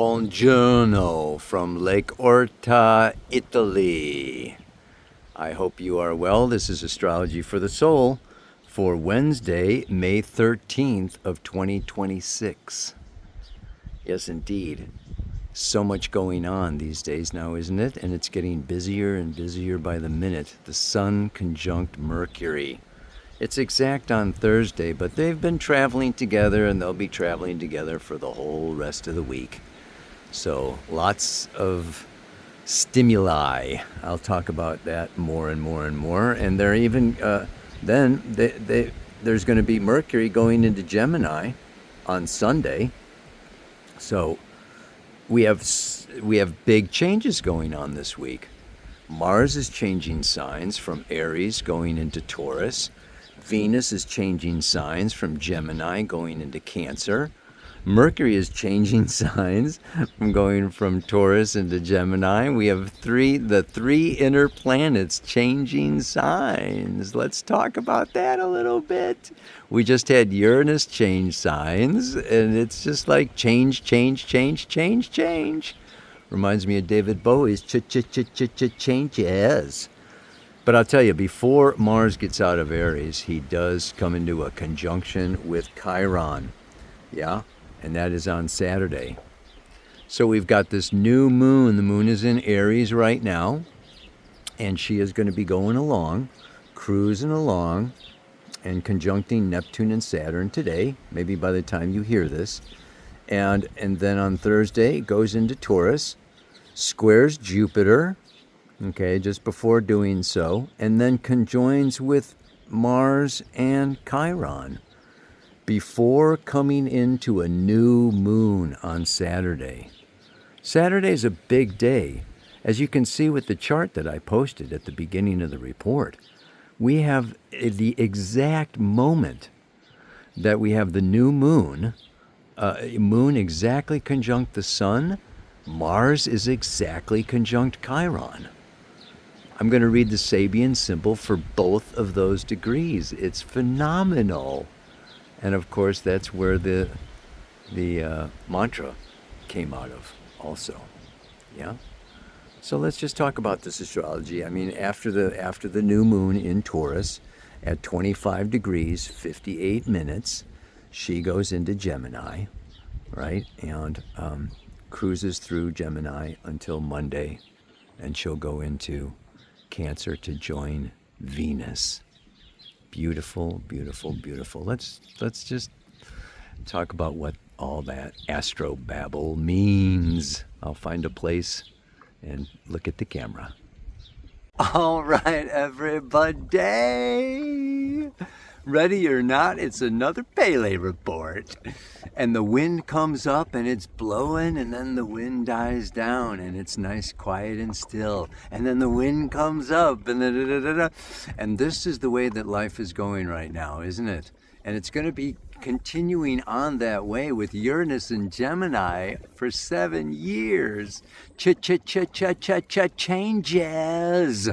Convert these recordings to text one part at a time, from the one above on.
Buongiorno from Lake Orta, Italy. I hope you are well. This is Astrology for the Soul for Wednesday, May 13th of 2026. Yes, indeed. So much going on these days now, isn't it? And it's getting busier and busier by the minute. The Sun conjunct Mercury. It's exact on Thursday, but they've been traveling together and they'll be traveling together for the whole rest of the week. So lots of stimuli. I'll talk about that more and more and more. And they're even, there's going to be Mercury going into Gemini on Sunday. So we have big changes going on this week. Mars is changing signs from Aries going into Taurus. Venus is changing signs from Gemini going into Cancer. Mercury is changing signs from going from Taurus into Gemini. We have the three inner planets changing signs. Let's talk about that a little bit. We just had Uranus change signs, and it's just like change. Reminds me of David Bowie's changes. But I'll tell you, before Mars gets out of Aries, he does come into a conjunction with Chiron. Yeah, and that is on Saturday. So we've got this new moon. The moon is in Aries right now, and she is going to be going along, cruising along, and conjuncting Neptune and Saturn today, maybe by the time you hear this. And then on Thursday, it goes into Taurus, squares Jupiter, okay, just before doing so, and then conjoins with Mars and Chiron before coming into a new moon on Saturday. Saturday's a big day. As you can see with the chart that I posted at the beginning of the report, we have the exact moment that we have the new moon, moon exactly conjunct the sun, Mars is exactly conjunct Chiron. I'm going to read the Sabian symbol for both of those degrees. It's phenomenal. And of course, that's where the mantra came out of also. Yeah? So let's just talk about this astrology. I mean, after the new moon in Taurus at 25 degrees, 58 minutes, she goes into Gemini, right? And cruises through Gemini until Monday, and she'll go into Cancer to join Venus. Beautiful, beautiful, beautiful. Let's just talk about what all that astrobabble means. I'll find a place and look at the camera. All right, everybody. Ready or not, it's another Pele report. And the wind comes up and it's blowing, and then the wind dies down and it's nice, quiet and still. And then the wind comes up and and this is the way that life is going right now, isn't it? And it's going to be continuing on that way with Uranus and Gemini for 7 years. Changes.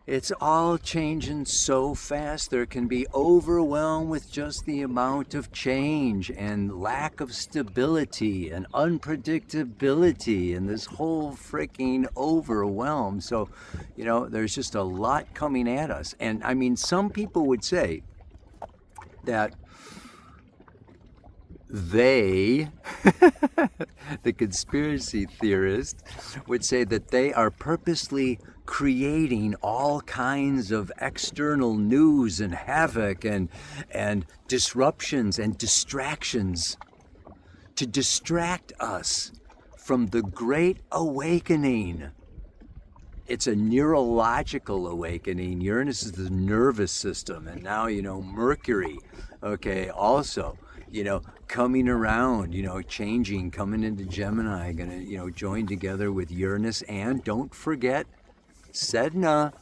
It's all changing so fast. There can be overwhelmed with just the amount of change and lack of stability and unpredictability and this whole freaking overwhelm. So, there's just a lot coming at us. And I mean, some people would say that the conspiracy theorists would say that they are purposely creating all kinds of external news and havoc and disruptions and distractions to distract us from the Great Awakening. It's a neurological awakening. Uranus is the nervous system, and now, Mercury, okay, also, coming around, changing, coming into Gemini, gonna, join together with Uranus, and don't forget Sedna.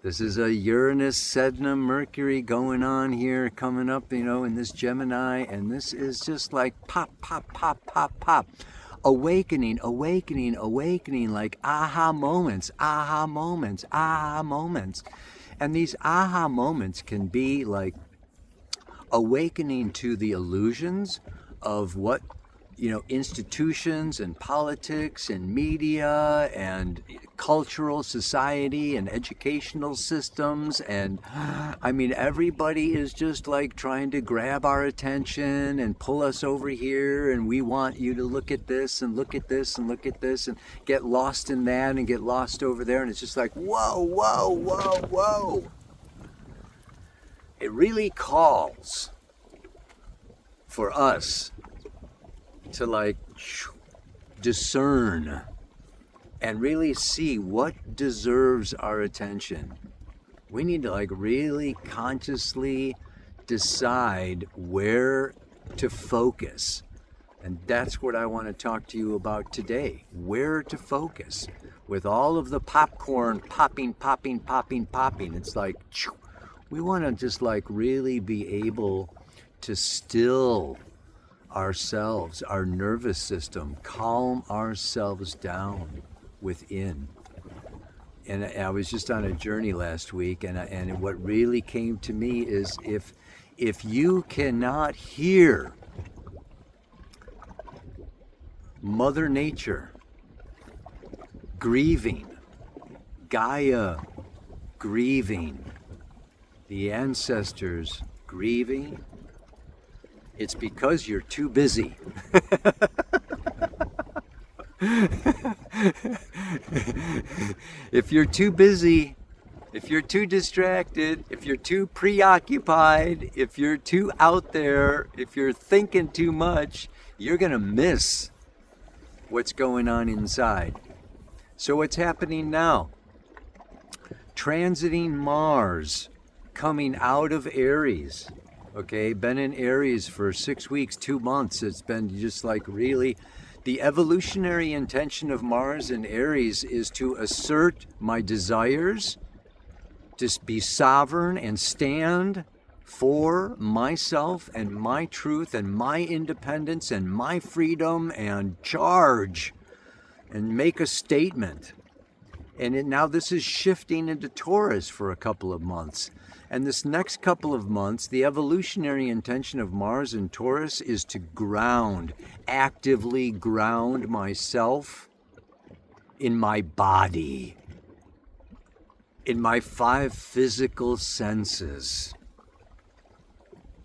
This is a Uranus, Sedna, Mercury going on here, coming up, in this Gemini, and this is just like pop, pop, pop, pop, pop. Awakening, like aha moments. And these aha moments can be like awakening to the illusions of what institutions and politics and media and cultural society and educational systems. And I mean, everybody is just like trying to grab our attention and pull us over here. And we want you to look at this and look at this and look at this and get lost in that and get lost over there. And it's just like, whoa, whoa, whoa, whoa. It really calls for us to like discern and really see what deserves our attention. We need to like really consciously decide where to focus. And that's what I want to talk to you about today. Where to focus. With all of the popcorn popping. It's like, we want to just like really be able to still ourselves, our nervous system, calm ourselves down within. And I was just on a journey last week, and what really came to me is if you cannot hear Mother Nature grieving, Gaia grieving, the ancestors grieving, it's because you're too busy. If you're too busy, if you're too distracted, if you're too preoccupied, if you're too out there, if you're thinking too much, you're going to miss what's going on inside. So what's happening now? Transiting Mars, coming out of Aries. Okay, been in Aries for 6 weeks, 2 months. It's been just like really, the evolutionary intention of Mars in Aries is to assert my desires, to be sovereign and stand for myself and my truth and my independence and my freedom and charge and make a statement. And now this is shifting into Taurus for a couple of months. And this next couple of months, the evolutionary intention of Mars in Taurus is to ground, actively ground myself in my body, in my 5 physical senses.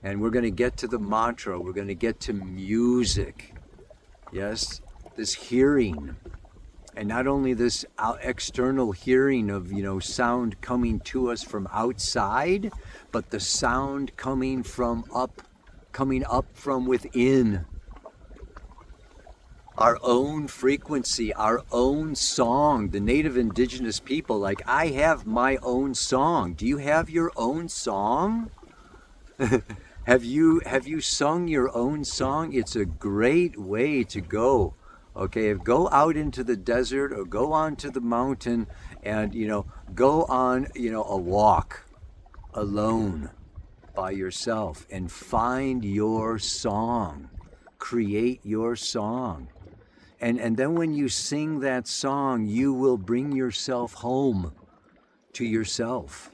And we're going to get to the mantra, we're going to get to music. Yes, this hearing. And not only this external hearing of, sound coming to us from outside, but the sound coming up from within. Our own frequency, our own song. The native indigenous people, like, I have my own song. Do you have your own song? Have you sung your own song? It's a great way to go. Okay, go out into the desert or go onto the mountain and, go on, a walk alone by yourself and find your song. Create your song. And then when you sing that song, you will bring yourself home to yourself.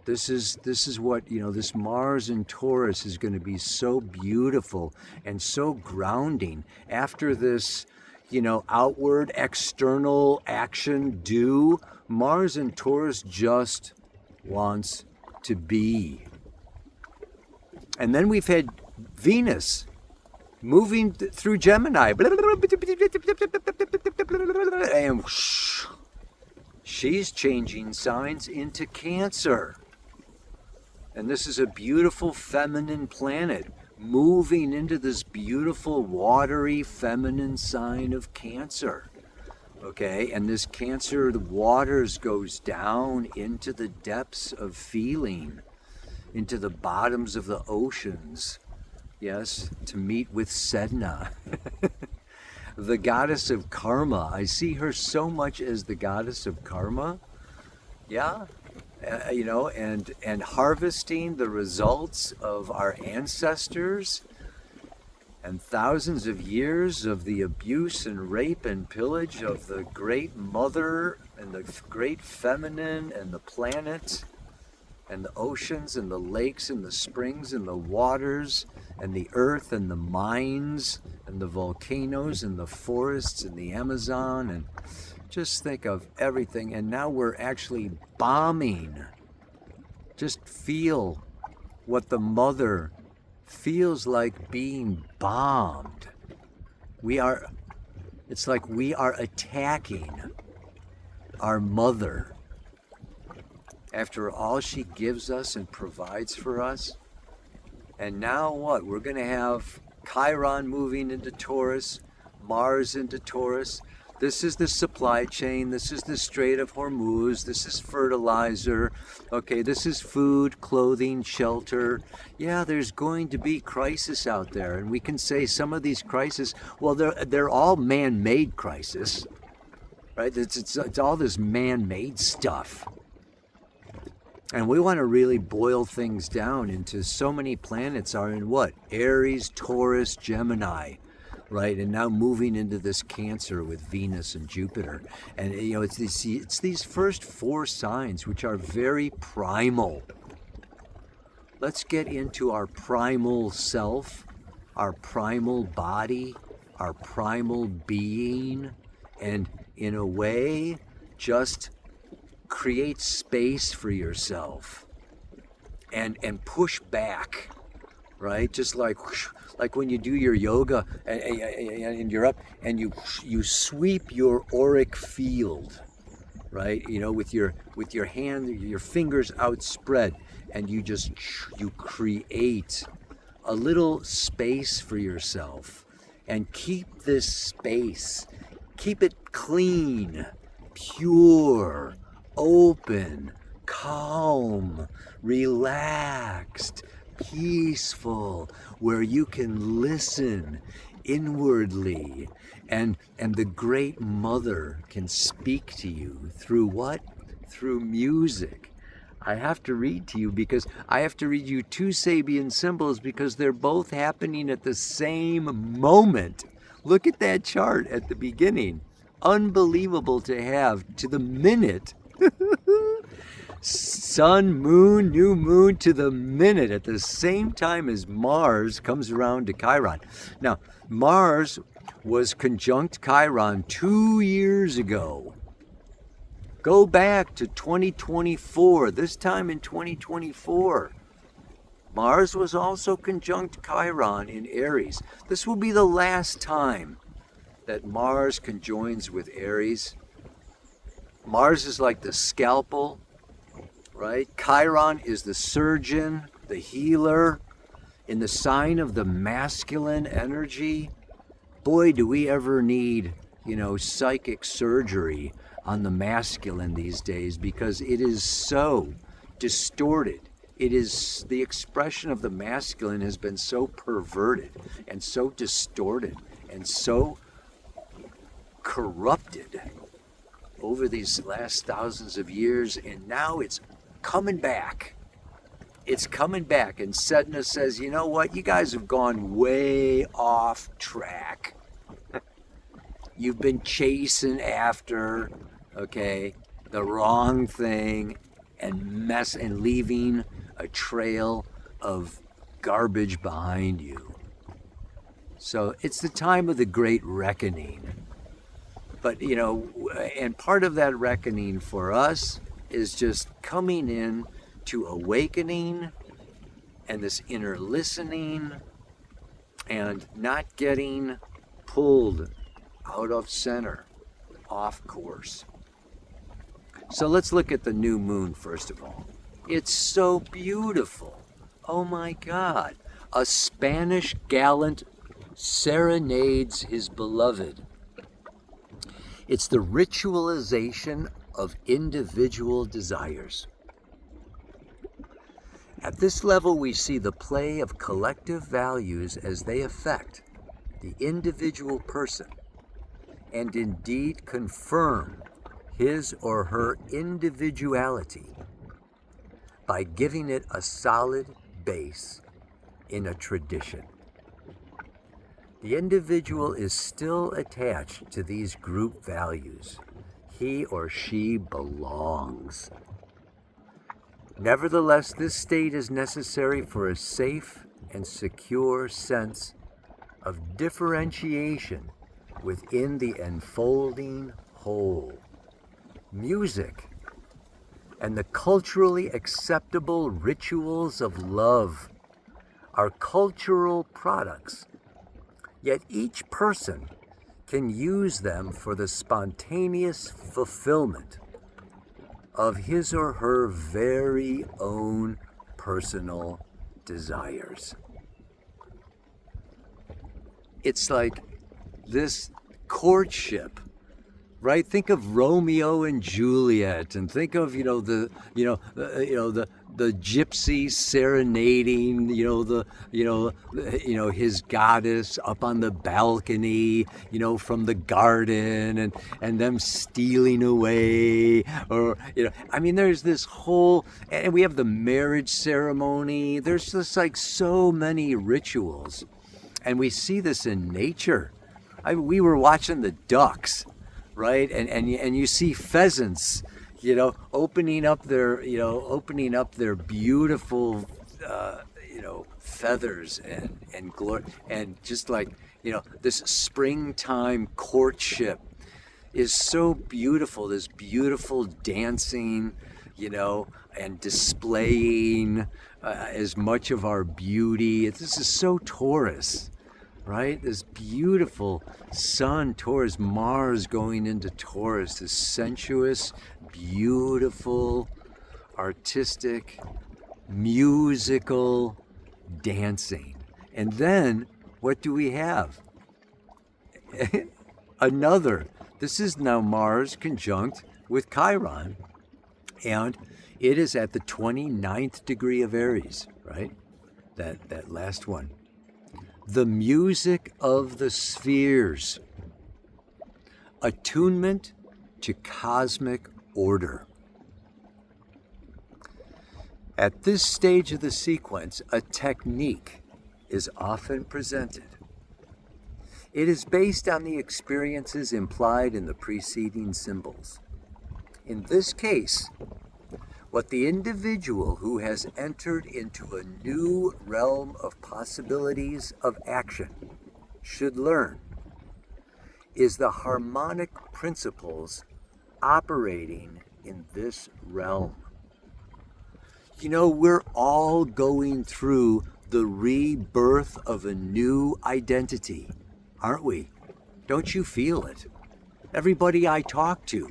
This is what, this Mars in Taurus is going to be so beautiful and so grounding. After this, outward, external action Mars in Taurus just wants to be. And then we've had Venus moving through Gemini. And she's changing signs into Cancer. And this is a beautiful feminine planet moving into this beautiful watery feminine sign of Cancer. Okay, and this Cancer, the waters goes down into the depths of feeling, into the bottoms of the oceans. Yes, to meet with Sedna. The goddess of karma. I see her so much as the goddess of karma. Yeah, and harvesting the results of our ancestors and thousands of years of the abuse and rape and pillage of the great mother and the great feminine and the planet. and the oceans and the lakes and the springs and the waters and the earth and the mines and the volcanoes and the forests and the Amazon, and just think of everything. And now we're actually bombing. Just feel what the mother feels like being bombed. It's like we are attacking our mother after all she gives us and provides for us. And now what? We're going to have Chiron moving into Taurus, Mars into Taurus. This is the supply chain. This is the Strait of Hormuz. This is fertilizer. Okay, this is food, clothing, shelter. Yeah, there's going to be crisis out there. And we can say some of these crises, well, they're all man-made crisis, right? It's all this man-made stuff. And we want to really boil things down into so many planets are in what? Aries, Taurus, Gemini. Right, and now moving into this Cancer with Venus and Jupiter, and it's these first 4 signs which are very primal. Let's get into our primal self, our primal body, our primal being, and in a way, just create space for yourself, and push back, right? Just like when you do your yoga and you're up and you sweep your auric field, right? With your hand, your fingers outspread, and you create a little space for yourself, and keep this space, keep it clean, pure, open, calm, relaxed, peaceful, where you can listen inwardly, and the great mother can speak to you through what? Through music. I have to read to you because I have to read you 2 Sabian symbols because they're both happening at the same moment. Look at that chart at the beginning. Unbelievable to have to the minute. Sun, moon, new moon to the minute at the same time as Mars comes around to Chiron. Now, Mars was conjunct Chiron 2 years ago. Go back to 2024, this time in 2024. Mars was also conjunct Chiron in Aries. This will be the last time that Mars conjoins with Aries. Mars is like the scalpel, right? Chiron is the surgeon, the healer, in the sign of the masculine energy. Boy, do we ever need, psychic surgery on the masculine these days, because it is so distorted. It is, the expression of the masculine has been so perverted and so distorted and so corrupted over these last thousands of years, and now it's coming back. It's coming back, and Sedna says, you know what? You guys have gone way off track. You've been chasing after, the wrong thing, and leaving a trail of garbage behind you. So it's the time of the great reckoning. But, and part of that reckoning for us is just coming in to awakening and this inner listening and not getting pulled out of center, off course. So let's look at the new moon first of all. It's so beautiful. Oh my God. A Spanish gallant serenades his beloved. It's the ritualization of individual desires. At this level, we see the play of collective values as they affect the individual person, and indeed confirm his or her individuality by giving it a solid base in a tradition. The individual is still attached to these group values. He or she belongs. Nevertheless, this state is necessary for a safe and secure sense of differentiation within the enfolding whole. Music and the culturally acceptable rituals of love are cultural products, yet each person can use them for the spontaneous fulfillment of his or her very own personal desires. It's like this courtship, right? Think of Romeo and Juliet, and think of the gypsy serenading his goddess up on the balcony from the garden, and them stealing away, or there's this whole, and we have the marriage ceremony. There's just like so many rituals, and we see this in nature. We were watching the ducks, right? And you see pheasants, opening up their beautiful, feathers and glory, and just like, this springtime courtship is so beautiful. This beautiful dancing, and displaying as much of our beauty. This is so Taurus, right? This beautiful sun, Taurus, Mars going into Taurus, this sensuous, beautiful, artistic, musical dancing. And then what do we have? This is now Mars conjunct with Chiron, and it is at the 29th degree of Aries, right? That last one. The music of the spheres, attunement to cosmic order. At this stage of the sequence, a technique is often presented. It is based on the experiences implied in the preceding symbols. In this case, what the individual who has entered into a new realm of possibilities of action should learn is the harmonic principles operating in this realm. We're all going through the rebirth of a new identity, aren't we? Don't you feel it? Everybody I talk to,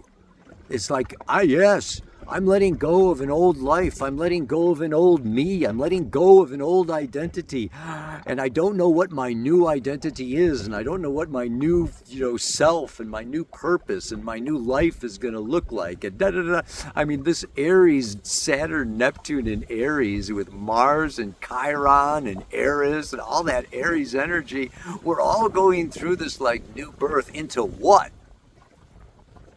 it's like, yes, I'm letting go of an old life. I'm letting go of an old me. I'm letting go of an old identity. And I don't know what my new identity is. And I don't know what my new, self and my new purpose and my new life is going to look like. And this Aries, Saturn, Neptune and Aries with Mars and Chiron and Aries and all that Aries energy. We're all going through this like new birth into what?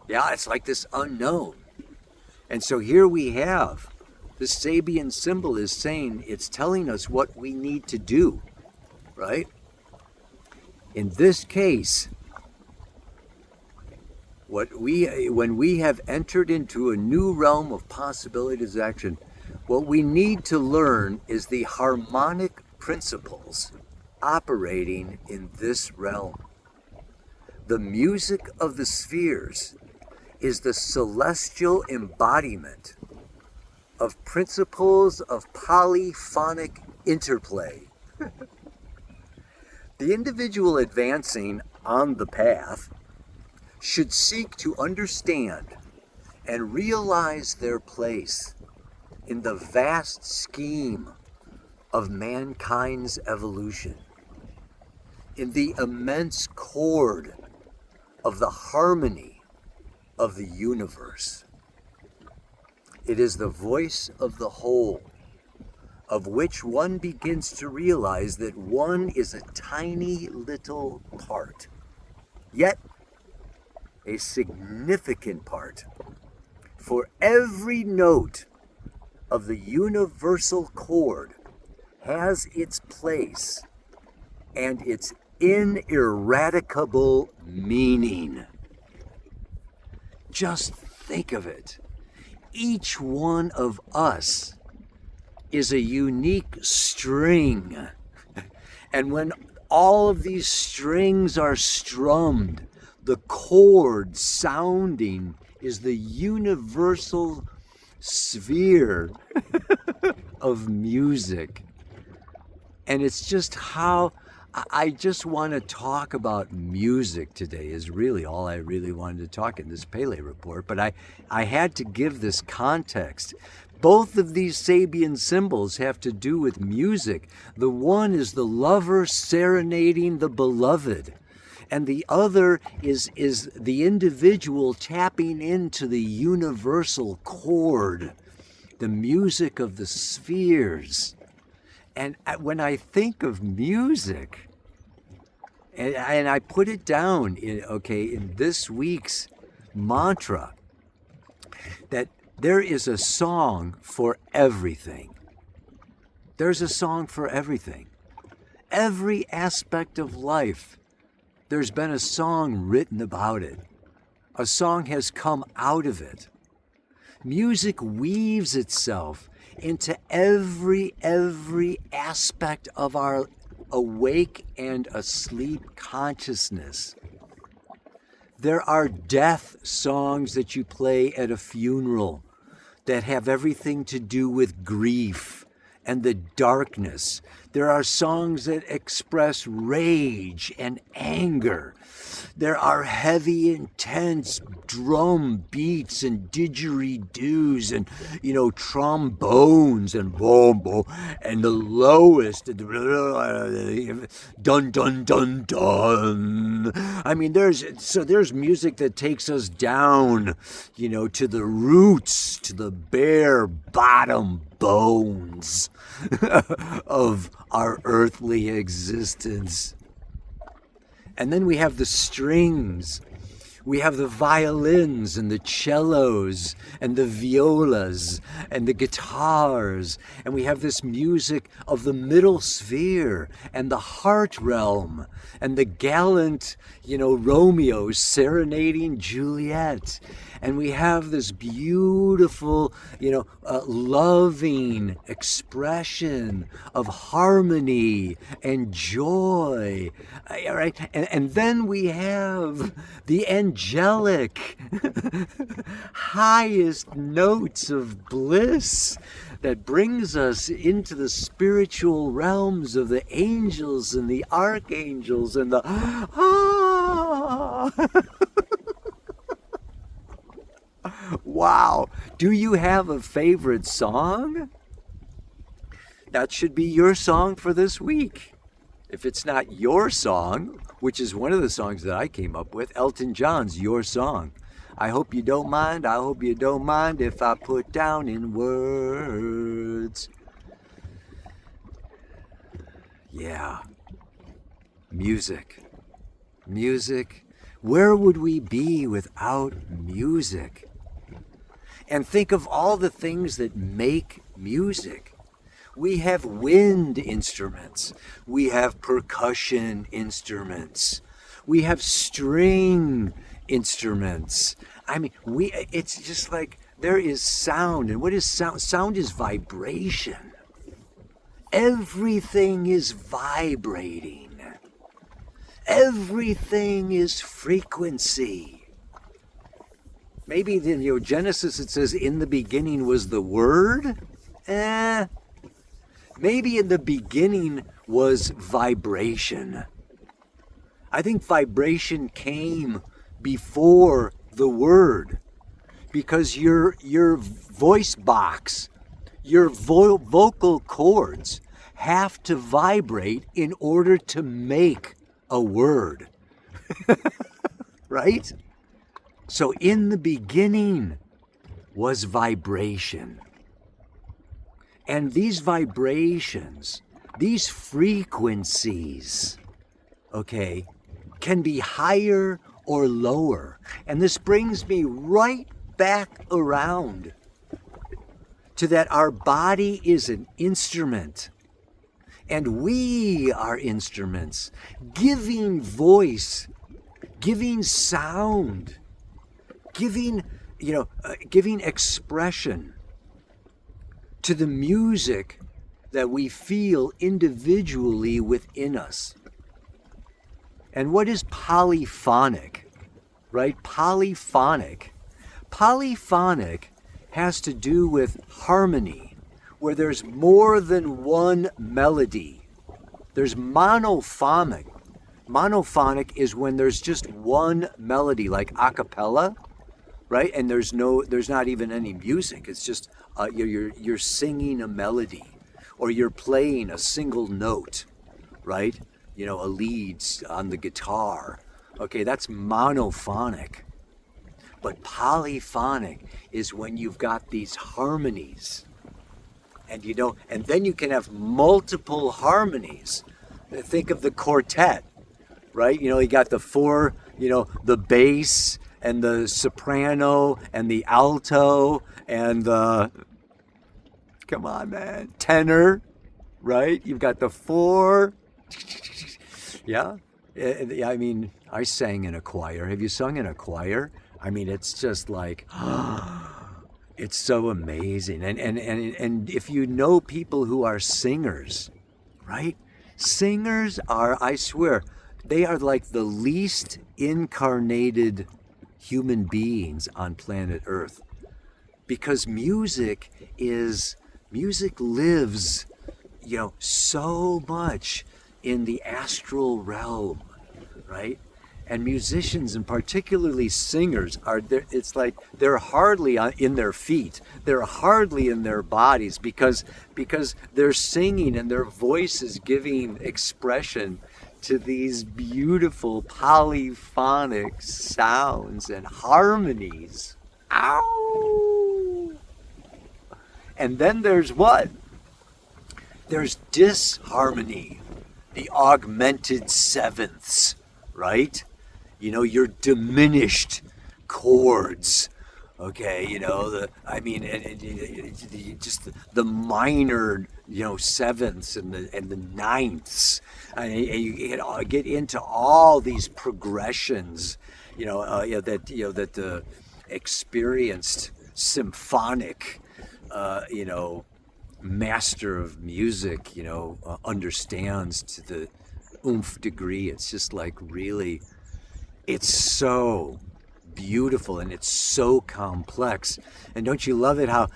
Yeah, it's like this unknown. And so here we have, the Sabian symbol is saying, it's telling us what we need to do, right? In this case, when we have entered into a new realm of possibilities of action, what we need to learn is the harmonic principles operating in this realm. The music of the spheres is the celestial embodiment of principles of polyphonic interplay. The individual advancing on the path should seek to understand and realize their place in the vast scheme of mankind's evolution, in the immense chord of the harmony of the universe. It is the voice of the whole, of which one begins to realize that one is a tiny little part, yet a significant part. For every note of the universal chord has its place and its ineradicable meaning. Just think of it. Each one of us is a unique string. And when all of these strings are strummed, the chord sounding is the universal sphere of music. And it's just how I just want to talk about music today is really all I really wanted to talk in this Pele report. But I had to give this context. Both of these Sabian symbols have to do with music. The one is the lover serenading the beloved. And the other is the individual tapping into the universal chord, the music of the spheres. And when I think of music, and I put it down in this week's mantra, that there is a song for everything. There's a song for everything. Every aspect of life, there's been a song written about it. A song has come out of it. Music weaves itself into every aspect of our awake and asleep consciousness. There are death songs that you play at a funeral that have everything to do with grief and the darkness. There are songs that express rage and anger. There are heavy, intense drum beats and didgeridoos and, trombones and boom, boom, and the lowest, dun, dun, dun, dun. I mean, there's music that takes us down, to the roots, to the bare bottom bones of our earthly existence. And then we have the strings. We have the violins and the cellos and the violas and the guitars. And we have this music of the middle sphere and the heart realm and the gallant, Romeo serenading Juliet. And we have this beautiful, loving expression of harmony and joy. All right? And then we have the angelic, highest notes of bliss that brings us into the spiritual realms of the angels and the archangels and the Wow. Do you have a favorite song? That should be your song for this week. If it's not your song, which is one of the songs that I came up with, Elton John's Your Song. I hope you don't mind. I hope you don't mind if I put down in words. Yeah. Music. Music. Where would we be without music? And think of all the things that make music. We have wind instruments. We have percussion instruments. We have string instruments. I mean, it's just like there is sound. And what is sound? Sound is vibration. Everything is vibrating. Everything is frequency. Maybe in Genesis it says, in the beginning was the Word. Maybe in the beginning was vibration. I think vibration came before the Word, because your voice box, your vocal cords have to vibrate in order to make a word. Right? So in the beginning was vibration. And these vibrations, these frequencies, can be higher or lower. And this brings me right back around to that our body is an instrument. And we are instruments, giving voice, giving sound, giving expression to the music that we feel individually within us. And what is polyphonic, right? Polyphonic. Polyphonic has to do with harmony, where there's more than one melody. There's monophonic. Monophonic is when there's just one melody, like a cappella, right? And there's not even any music. It's just you're singing a melody, or you're playing a single note, right? A lead on the guitar. Okay, that's monophonic. But polyphonic is when you've got these harmonies. And and then you can have multiple harmonies. Think of the quartet, right? You got the four, the bass and the soprano and the alto and the, come on, man, tenor, right? You've got the four. Yeah. I mean, I sang in a choir. Have you sung in a choir? I mean, it's just like, it's so amazing. And if you know people who are singers, right? Singers are, I swear, they are like the least incarnated human beings on planet Earth. Because music lives, so much in the astral realm, right? And musicians, and particularly singers, are there. It's like they're hardly in their feet. They're hardly in their bodies because they're singing and their voice is giving expression to these beautiful polyphonic sounds and harmonies. Ow! And then there's what? There's disharmony, the augmented sevenths, right? Your diminished chords, okay? Just the minor, sevenths and the ninths, and you get into all these progressions, that the experienced symphonic, master of music, understands to the oomph degree. It's just like really, it's so beautiful and it's so complex. And don't you love it how,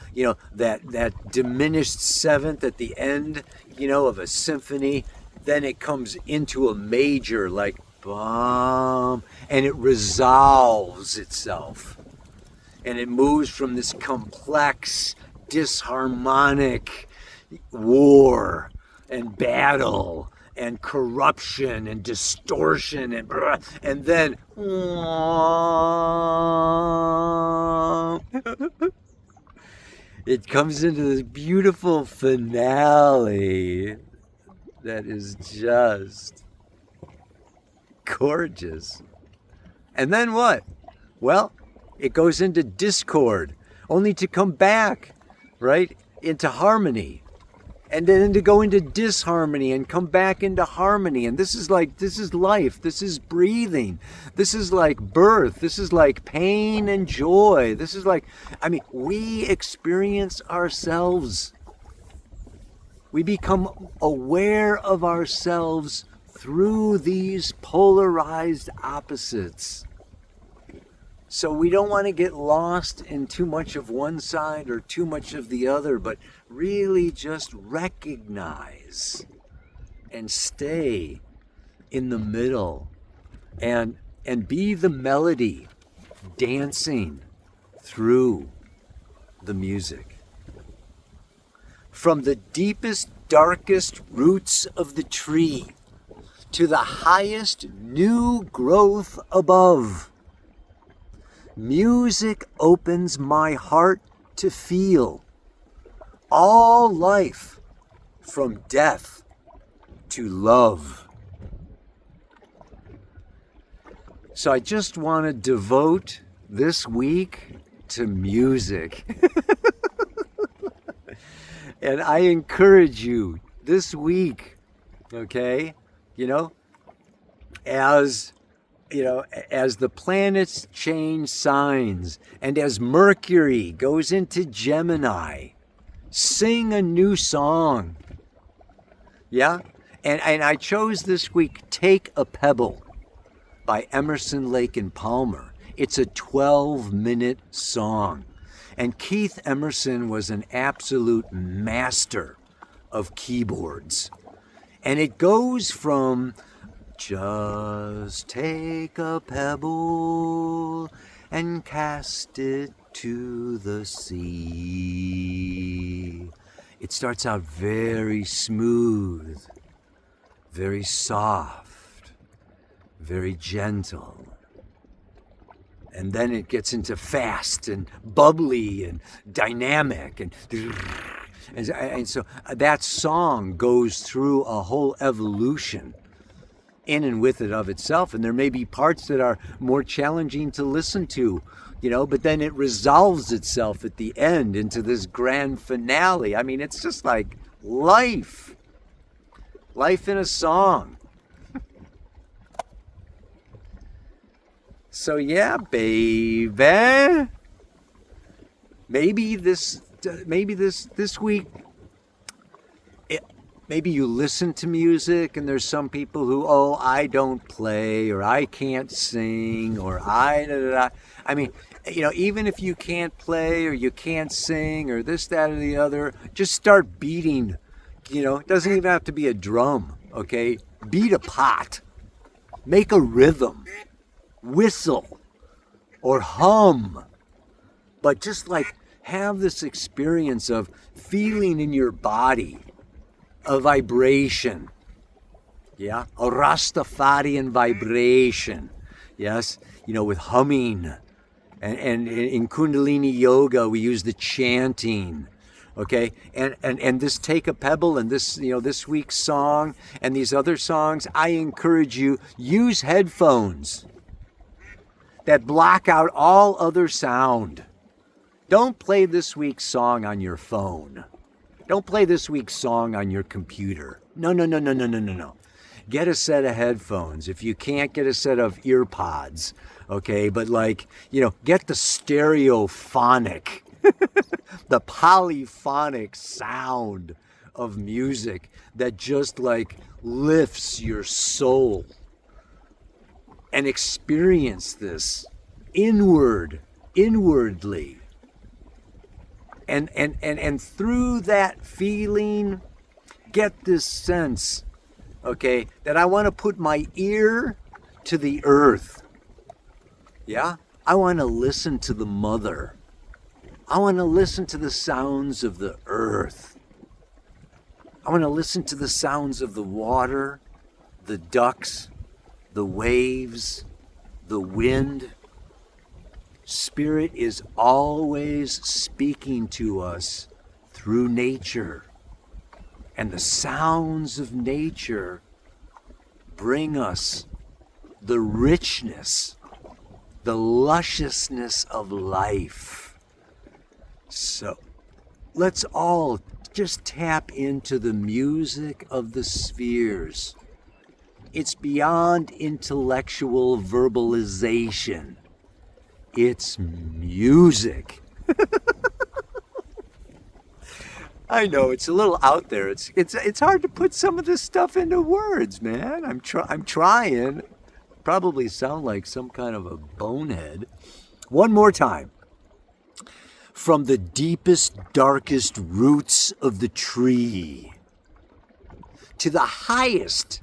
that diminished seventh at the end, of a symphony, then it comes into a major, like bum, and it resolves itself. And it moves from this complex, disharmonic war and battle and corruption and distortion and then it comes into this beautiful finale that is just gorgeous. And then what? Well, it goes into discord, only to come back, right, into harmony. And then to go into disharmony and come back into harmony. And this is life. This is breathing. This is like birth. This is like pain and joy. This is like, we experience ourselves. We become aware of ourselves through these polarized opposites. So we don't want to get lost in too much of one side or too much of the other, but really just recognize and stay in the middle and be the melody dancing through the music. From the deepest, darkest roots of the tree to the highest new growth above, music opens my heart to feel all life from death to love. So I just want to devote this week to music. And I encourage you this week, okay, as the planets change signs and as Mercury goes into Gemini, sing a new song, Yeah? And I chose this week Take a Pebble by Emerson, Lake and Palmer. It's a 12-minute song. And Keith Emerson was an absolute master of keyboards. And it goes from just take a pebble and cast it to the sea. It starts out very smooth, very soft, very gentle. And then it gets into fast and bubbly and dynamic. And so that song goes through a whole evolution in and with it of itself. And there may be parts that are more challenging to listen to, but then it resolves itself at the end into this grand finale. I mean, it's just like life in a song. So yeah, baby. Maybe this week, maybe you listen to music and there's some people who, I don't play, or I can't sing, or I mean, even if you can't play or you can't sing or this, that, or the other, just start beating. It doesn't even have to be a drum, okay? Beat a pot. Make a rhythm. Whistle or hum, but just like have this experience of feeling in your body a vibration. Yeah, a Rastafarian vibration. Yes, with humming, and in Kundalini yoga we use the chanting. Okay, and this Take a Pebble and this this week's song and these other songs, I encourage you, use headphones that block out all other sound. Don't play this week's song on your phone. Don't play this week's song on your computer. No. Get a set of headphones. If you can't get a set of ear pods, okay, but get the stereophonic, the polyphonic sound of music that just lifts your soul. And experience this inwardly. And through that feeling, get this sense, okay, that I want to put my ear to the earth. Yeah? I want to listen to the mother. I want to listen to the sounds of the earth. I want to listen to the sounds of the water, the ducks, the waves, the wind. Spirit is always speaking to us through nature. And the sounds of nature bring us the richness, the lusciousness of life. So let's all just tap into the music of the spheres. It's beyond intellectual verbalization. It's music. I know it's a little out there. It's hard to put some of this stuff into words, man. I'm trying. Probably sound like some kind of a bonehead. One more time. From the deepest, darkest roots of the tree to the highest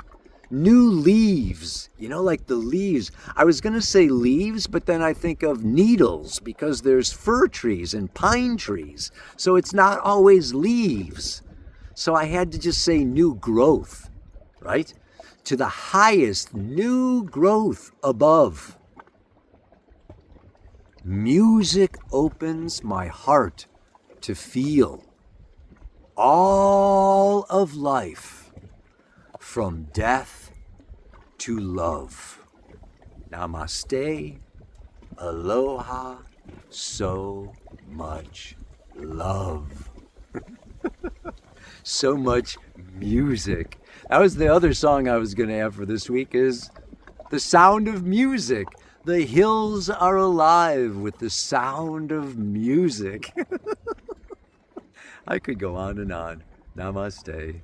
new leaves, like the leaves. I was going to say leaves, but then I think of needles because there's fir trees and pine trees. So it's not always leaves. So I had to just say new growth, right? To the highest new growth above. Music opens my heart to feel all of life, from death to love. Namaste, aloha, so much love. So much music. That was the other song I was going to have for this week, is The Sound of Music. The hills are alive with the sound of music. I could go on and on. Namaste.